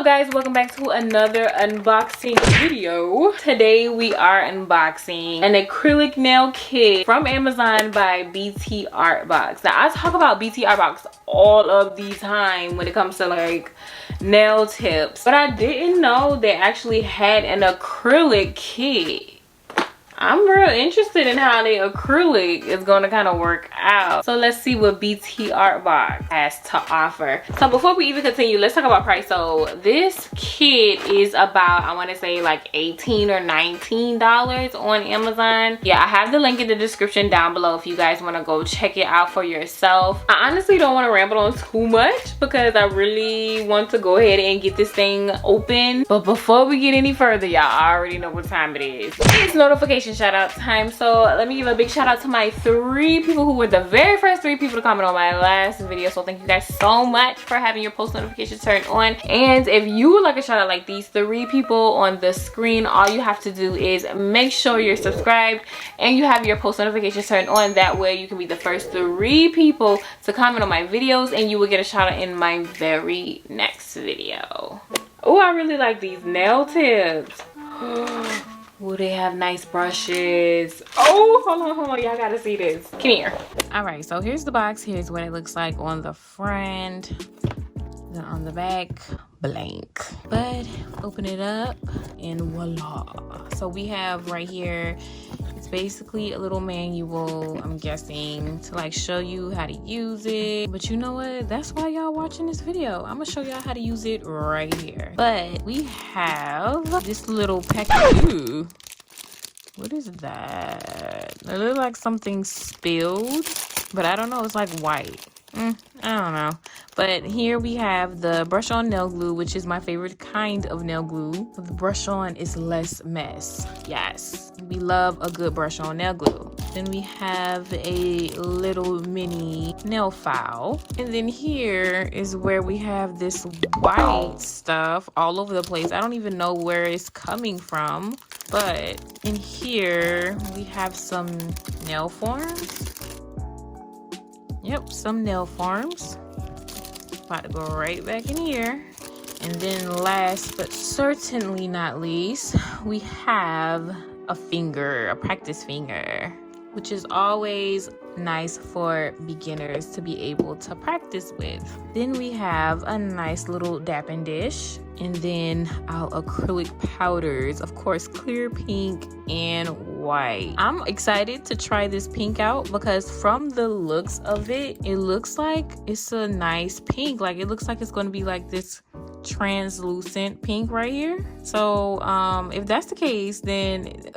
Up guys, welcome back to another unboxing video. Today we are unboxing an acrylic nail kit from Amazon by BTartbox. Now I talk about BTartbox all of the time when it comes to like nail tips, but I didn't know they actually had an acrylic kit. I'm real interested in how the acrylic is going to kind of work out. So let's see what BTartbox has to offer. So before we even continue, let's talk about price. So this kit is about, I want to say like $18 or $19 on Amazon. Yeah, I have the link in the description down below if you guys want to go check it out for yourself. I honestly don't want to ramble on too much because I really want to go ahead and get this thing open. But before we get any further, y'all already know what time it is. It's notification shout out time. So let me give a big shout out to my 3 people who were the very first 3 people to comment on my last video. So thank you guys so much for having your post notifications turned on. And if you would like a shout out like these 3 people on the screen, all you have to do is make sure you're subscribed and you have your post notifications turned on. That way you can be the first 3 people to comment on my videos and you will get a shout out in my very next video. Oh, I really like these nail tips. Oh, they have nice brushes. Oh, hold on, y'all gotta see this. Come here. All right, so here's the box. Here's what it looks like on the front. Then on the back, blank. But open it up and voila. So we have right here, it's basically a little manual, I'm guessing, to like show you how to use it. But you know what? That's why y'all watching this video. I'm gonna show y'all how to use it right here. But we have this little package. Ooh, what is that? It looks like something spilled, but I don't know. It's like white. I don't know. But here we have the brush on nail glue, which is my favorite kind of nail glue. The brush on is less mess. Yes, we love a good brush on nail glue. Then we have a little mini nail file. And then here is where we have this white stuff all over the place. I don't even know where it's coming from. But in here we have some nail forms. Yep, some nail forms. About to go right back in here. And then last but certainly not least, we have a finger, a practice finger, which is always nice for beginners to be able to practice with. Then we have a nice little dapping dish, and then our acrylic powders, of course, clear, pink, and white. I'm excited to try this pink out because from the looks of it, it looks like it's a nice pink. Like it looks like it's going to be like this translucent pink right here. So if that's the case, then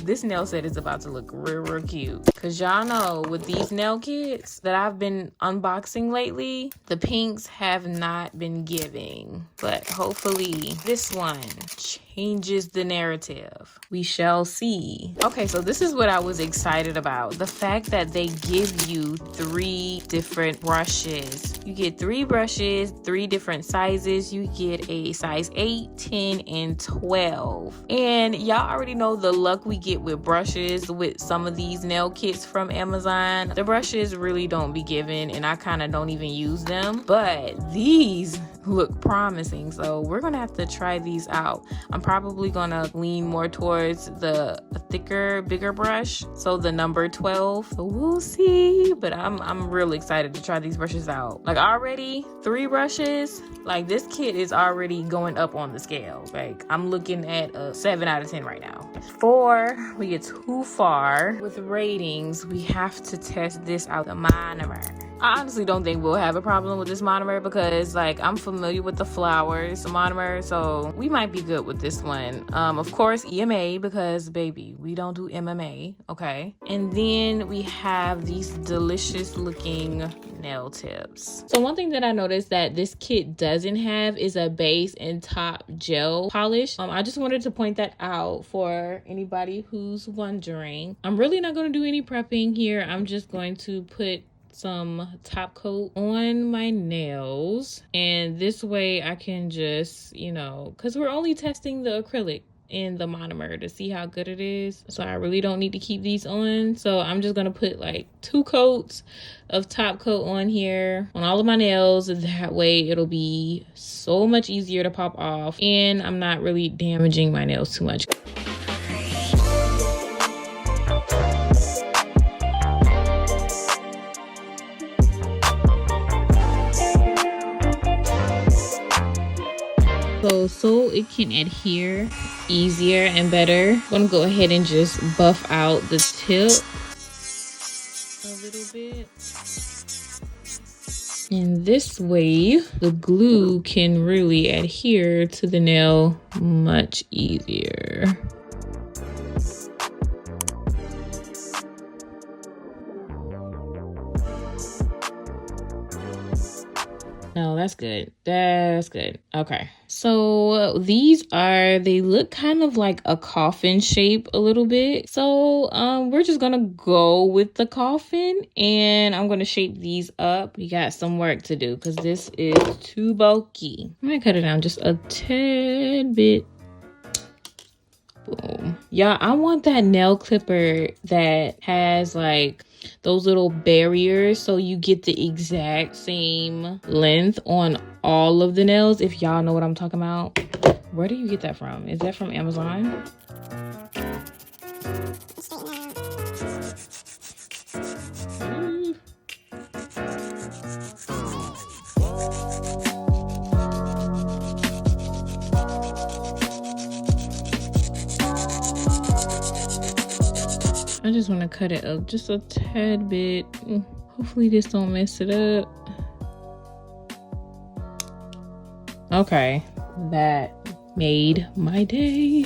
this nail set is about to look real cute, because y'all know with these nail kits that I've been unboxing lately, the pinks have not been giving, but hopefully this one changes the narrative. We shall see. Okay, so this is what I was excited about, the fact that they give you 3 different brushes. You get 3 brushes, 3 different sizes. You get a size 8, 10, and 12. And y'all already know the luck we get with brushes with some of these nail kits from Amazon. The brushes really don't be given, and I kind of don't even use them, but these look promising, so we're gonna have to try these out. I'm probably gonna lean more towards the thicker, bigger brush, so the number 12. So we'll see, but I'm really excited to try these brushes out. Like already 3 brushes, like this kit is already going up on the scale. Like I'm looking at a 7 out of 10 right now. Before we get too far with ratings, we have to test this out, the monomer. I honestly don't think we'll have a problem with this monomer because like I'm familiar with the flowers monomer, so we might be good with this one. Of course EMA, because baby, we don't do MMA, okay? And then we have these delicious looking nail tips. So one thing that I noticed that this kit doesn't have is a base and top gel polish. I just wanted to point that out for anybody who's wondering. I'm really not going to do any prepping here. I'm just going to put some top coat on my nails, and this way I can just, you know, because we're only testing the acrylic in the monomer to see how good it is. So I really don't need to keep these on. So I'm just gonna put like 2 coats of top coat on here on all of my nails. That way it'll be so much easier to pop off, and I'm not really damaging my nails too much. So it can adhere easier and better, I'm gonna go ahead and just buff out the tip a little bit. And this way, the glue can really adhere to the nail much easier. No, that's good. That's good. Okay. So they look kind of like a coffin shape a little bit. So we're just gonna go with the coffin, and I'm gonna shape these up. We got some work to do because this is too bulky. I'm gonna cut it down just a tad bit. Boom. Y'all, I want that nail clipper that has like those little barriers so you get the exact same length on all of the nails, if y'all know what I'm talking about. Where do you get that from? Is that from Amazon? I just want to cut it up just a tad bit. Hopefully this don't mess it up. Okay, that made my day.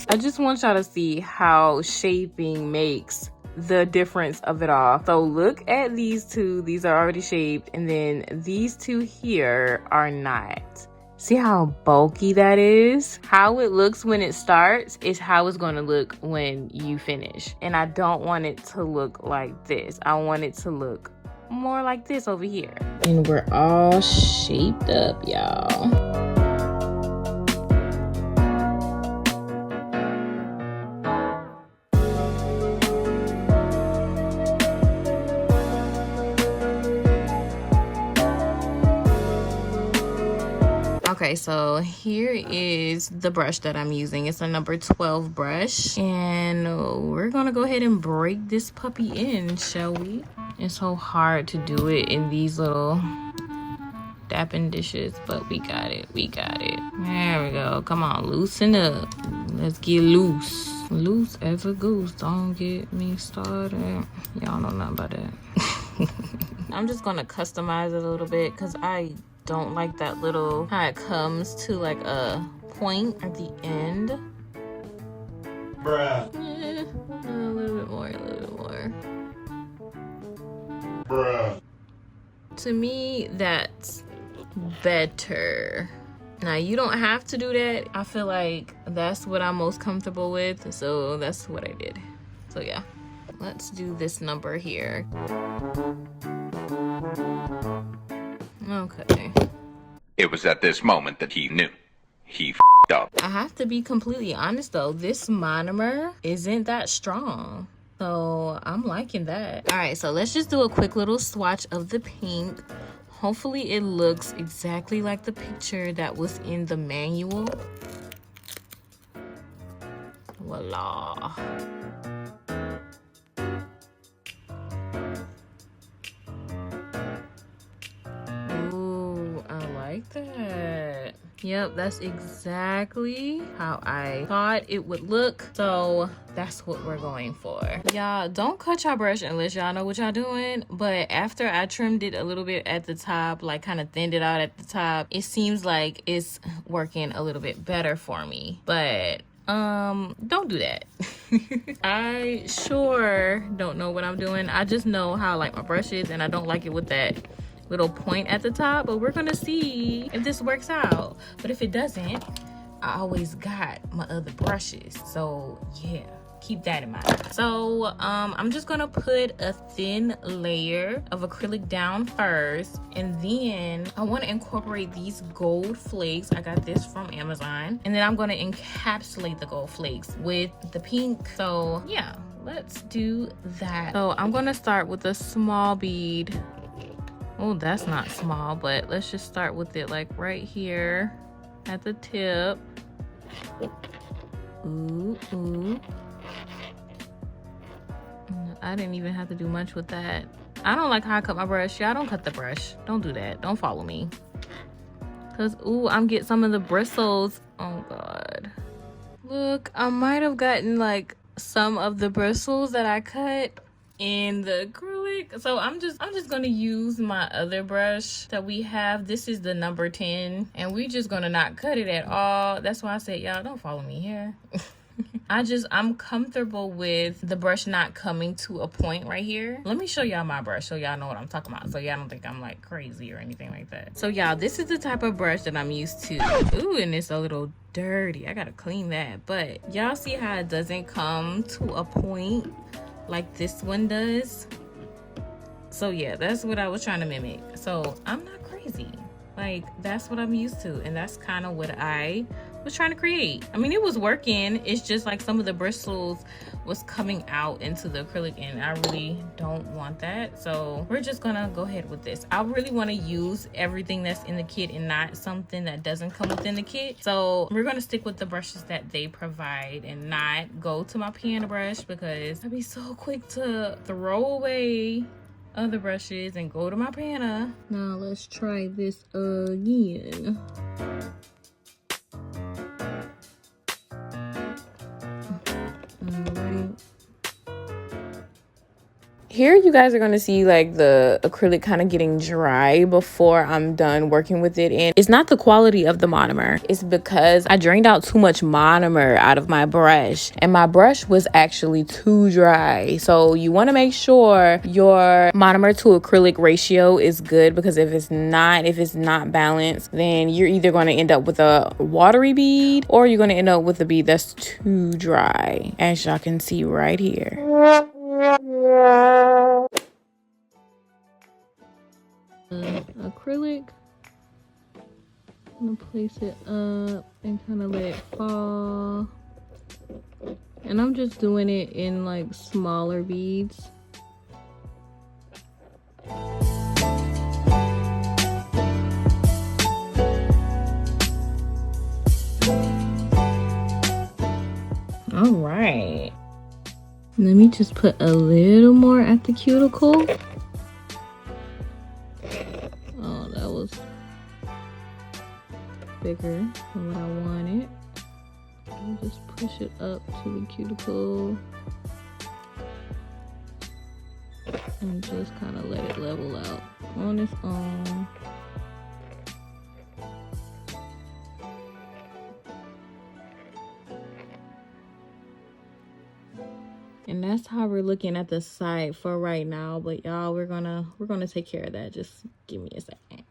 I just want y'all to see how shaping makes the difference of it all. So look at these two. These are already shaped, and then these two here are not. See how bulky that is? How it looks when it starts is how it's going to look when you finish. And I don't want it to look like this. I want it to look more like this over here. And we're all shaped up, y'all. Okay, so here is the brush that I'm using. It's a number 12 brush, and we're gonna go ahead and break this puppy in, shall we? It's so hard to do it in these little dapping dishes, but we got it. We got it. There we go. Come on, loosen up. Let's get loose. Loose as a goose. Don't get me started. Y'all know nothing about that. I'm just gonna customize it a little bit because I don't like that little, how it comes to like a point at the end. Bruh. A little bit more, a little bit more. Bruh. To me, that's better. Now, you don't have to do that. I feel like that's what I'm most comfortable with, so that's what I did. So yeah, let's do this number here. Okay. It was at this moment that he knew. He f***ed up. I have to be completely honest though, this monomer isn't that strong. So I'm liking that. All right, so let's just do a quick little swatch of the pink. Hopefully it looks exactly like the picture that was in the manual. Voila. Ooh, I like that. Yep, that's exactly how I thought it would look. So that's what we're going for. Y'all, don't cut your brush unless y'all know what y'all doing. But after I trimmed it a little bit at the top, like kind of thinned it out at the top, it seems like it's working a little bit better for me. But don't do that. I sure don't know what I'm doing. I just know how I like my brushes, and I don't like it with that little point at the top, but we're gonna see if this works out. But if it doesn't, I always got my other brushes, so yeah, keep that in mind. So I'm just gonna put a thin layer of acrylic down first, and then I want to incorporate these gold flakes. I got this from Amazon, and then I'm gonna encapsulate the gold flakes with the pink. So yeah, let's do that. So I'm gonna start with a small bead. Oh, that's not small, but let's just start with it like right here at the tip. Ooh, ooh. I didn't even have to do much with that. I don't like how I cut my brush. Y'all don't cut the brush. Don't do that. Don't follow me. Cause ooh, I'm getting some of the bristles. Oh God. Look, I might have gotten like some of the bristles that I cut in the acrylic. So I'm just gonna use my other brush that we have. This is the number 10, and we're just gonna not cut it at all. That's why I said, y'all don't follow me here. I'm comfortable with the brush not coming to a point right here. Let me show y'all my brush so y'all know what I'm talking about, so y'all don't think I'm like crazy or anything like that. So y'all, this is the type of brush that I'm used to. Ooh, and it's a little dirty. I gotta clean that. But y'all see how it doesn't come to a point like this one does? So yeah, that's what I was trying to mimic. So I'm not crazy. Like, that's what I'm used to, and that's kind of what I was trying to create. I mean, it was working. It's just like some of the bristles was coming out into the acrylic, and I really don't want that. So we're just gonna go ahead with this. I really want to use everything that's in the kit and not something that doesn't come within the kit. So we're gonna stick with the brushes that they provide and not go to my piano brush, because I'd be so quick to throw away other brushes and go to my panna. Now let's try this again. Here you guys are going to see like the acrylic kind of getting dry before I'm done working with it. And it's not the quality of the monomer. It's because I drained out too much monomer out of my brush, and my brush was actually too dry. So you want to make sure your monomer to acrylic ratio is good, because if it's not balanced, then you're either going to end up with a watery bead, or you're going to end up with a bead that's too dry, as y'all can see right here. Acrylic, I'm gonna place it up and kind of let it fall, and I'm just doing it in like smaller beads. All right, let me just put a little more at the cuticle. Oh, that was bigger than what I wanted. I'll just push it up to the cuticle and just kind of let it level out on its own. And that's how we're looking at the side for right now. But y'all, we're gonna take care of that. Just give me a second.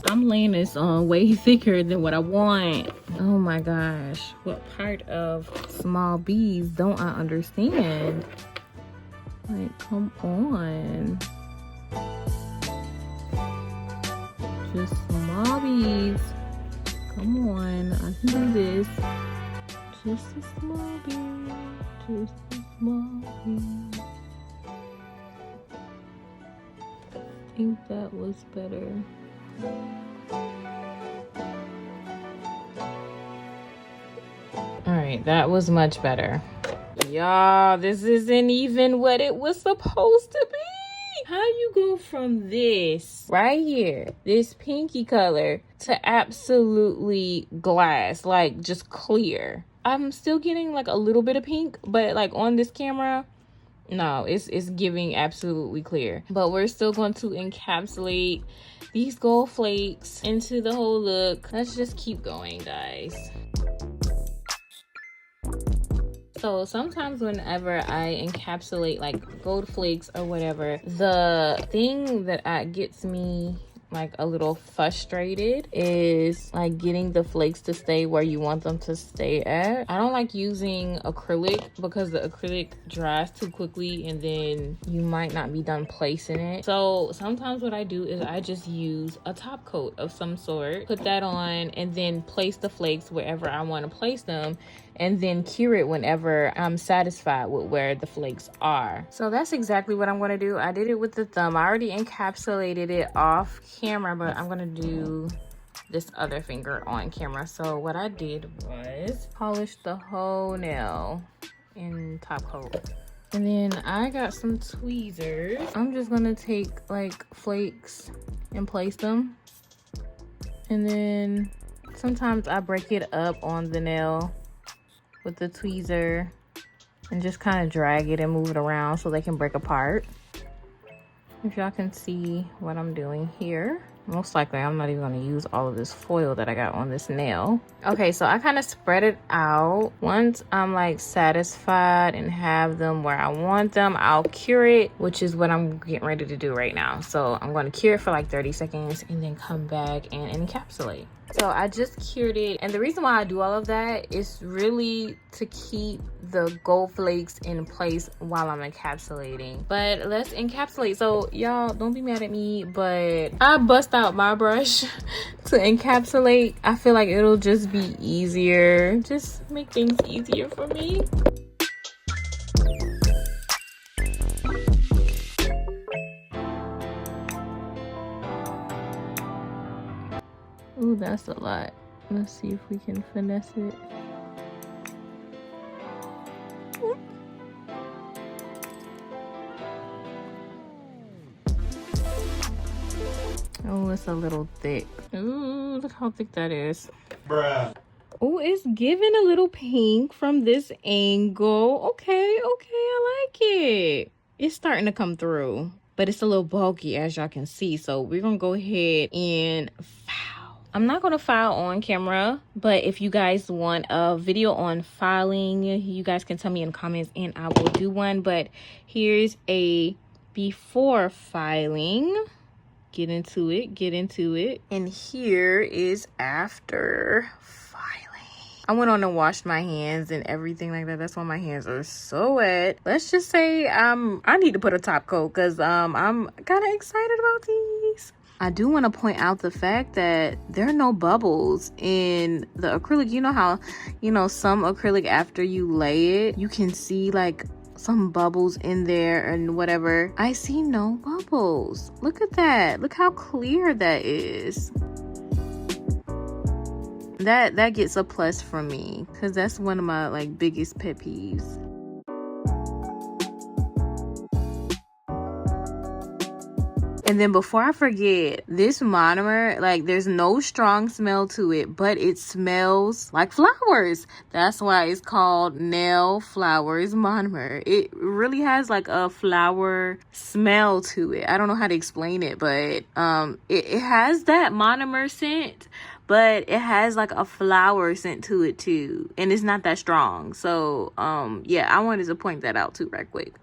I'm laying this on way thicker than what I want. Oh my gosh, what part of small beads don't I understand? Like, come on. Just small beads. Come on, I can do this. Just a small bead. Just a small bead. I think that was better. All right, that was much better. Y'all, this isn't even what it was supposed to be. How you go from this right here, this pinky color, to absolutely glass, like just clear? I'm still getting like a little bit of pink, but like on this camera, No, it's giving absolutely clear. But we're still going to encapsulate these gold flakes into the whole look. Let's just keep going, guys. So sometimes whenever I encapsulate like gold flakes or whatever, the thing that gets me like a little frustrated is like getting the flakes to stay where you want them to stay at. I don't like using acrylic because the acrylic dries too quickly and then you might not be done placing it. So sometimes what I do is I just use a top coat of some sort, put that on, and then place the flakes wherever I want to place them, and then cure it whenever I'm satisfied with where the flakes are. So that's exactly what I'm gonna do. I did it with the thumb. I already encapsulated it off camera, but I'm gonna do this other finger on camera. So what I did was polish the whole nail in top coat. And then I got some tweezers. I'm just gonna take like flakes and place them. And then sometimes I break it up on the nail with the tweezer and just kind of drag it and move it around so they can break apart. If y'all can see what I'm doing here. Most likely I'm not even going to use all of this foil that I got on this nail. Okay, so I kind of spread it out. Once I'm like satisfied and have them where I want them, I'll cure it, which is what I'm getting ready to do right now. So I'm going to cure it for like 30 seconds and then come back and encapsulate. So I just cured it, and the reason why I do all of that is really to keep the gold flakes in place while I'm encapsulating. But let's encapsulate. So y'all don't be mad at me, but I bust out my brush to encapsulate. I feel like it'll just be easier, just make things easier for me. Ooh, that's a lot. Let's see if we can finesse it. Oh, it's a little thick. Ooh, look how thick that is. Bruh. Oh, it's giving a little pink from this angle. Okay, I like it. It's starting to come through, but it's a little bulky as y'all can see. So we're gonna go ahead and file. I'm not gonna file on camera, but if you guys want a video on filing, you guys can tell me in the comments and I will do one. But here's a before filing. Get into it. And here is after filing. I went on and washed my hands and everything like that. That's why my hands are so wet. Let's just say I need to put a top coat because I'm kind of excited about these. I do want to point out the fact that there are no bubbles in the acrylic. You know how, some acrylic after you lay it, you can see like some bubbles in there and whatever. I see no bubbles. Look at that. Look how clear that is. That gets a plus from me because that's one of my like biggest pet peeves. And then before I forget, this monomer, like there's no strong smell to it, but it smells like flowers. That's why it's called Nail Flowers Monomer. It really has like a flower smell to it. I don't know how to explain it, but it has that monomer scent, but it has like a flower scent to it too. And it's not that strong. So yeah, I wanted to point that out too right quick.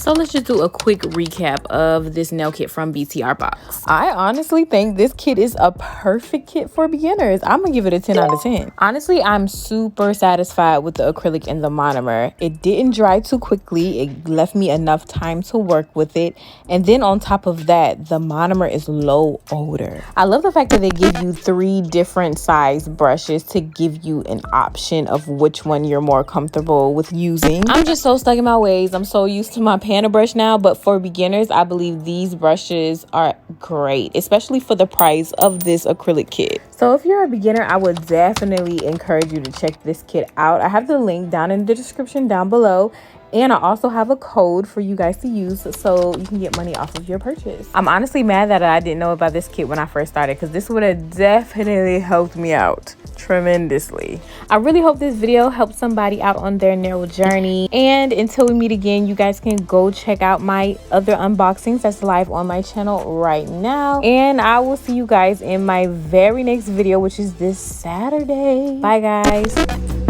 So let's just do a quick recap of this nail kit from BTartbox. I honestly think this kit is a perfect kit for beginners. I'm gonna give it a 10 out of 10. Honestly, I'm super satisfied with the acrylic and the monomer. It didn't dry too quickly. It left me enough time to work with it. And then on top of that, the monomer is low odor. I love the fact that they give you 3 different size brushes to give you an option of which one you're more comfortable with using. I'm just so stuck in my ways. I'm so used to my handle brush now, but for beginners, I believe these brushes are great, especially for the price of this acrylic kit. So if you're a beginner, I would definitely encourage you to check this kit out. I have the link down in the description down below. And I also have a code for you guys to use so you can get money off of your purchase. I'm honestly mad that I didn't know about this kit when I first started, because this would have definitely helped me out tremendously. I really hope this video helped somebody out on their nail journey. And until we meet again, you guys can go check out my other unboxings that's live on my channel right now. And I will see you guys in my very next video, which is this Saturday. Bye, guys.